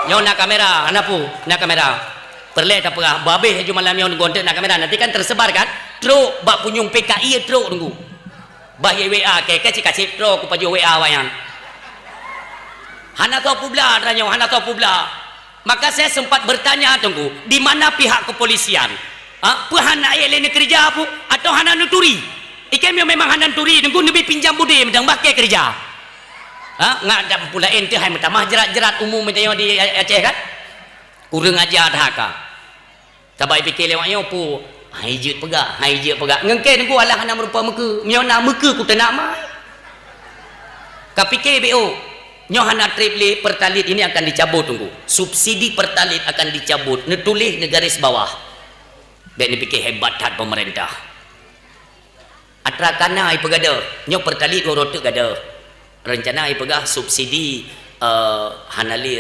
Nyo nak kamera, anapu, nak kamera. Perle tak perah, babeh haju malam nyo gondek nak kamera. Nanti kan tersebar kan? Truk bak punyung PKI truk tunggu. Bah WA ke kacik truk ku paju WA wayan. Hana tahu pula nyo, hana tahu pula. Maka saya sempat bertanya tunggu, di mana pihak kepolisian? Hana ele ni kerja apa atau hana nuturi? Ikan memang hana nuturi tunggu lebih pinjam budi mendang bakai kerja. Ngak ada pula ente hai metamah jerat-jerat umum macam di Aceh kan? Kurang ajar dah ka. Tabai fikir lewat yo pu. Hai je pegak, ngengke tunggu alah hana merupa muka. Mio nak muka ku tak nak mai. Ka fikir BO. Nyo hana triple pertalit ini akan dicabut tunggu. Subsidi pertalit akan dicabut. Netulis negaris bawah. Dan dipikir hebat hat pemerintah. Atra kana ai pegada. Nyo pertalit rotok gada. Rencana ai pegah subsidi hanali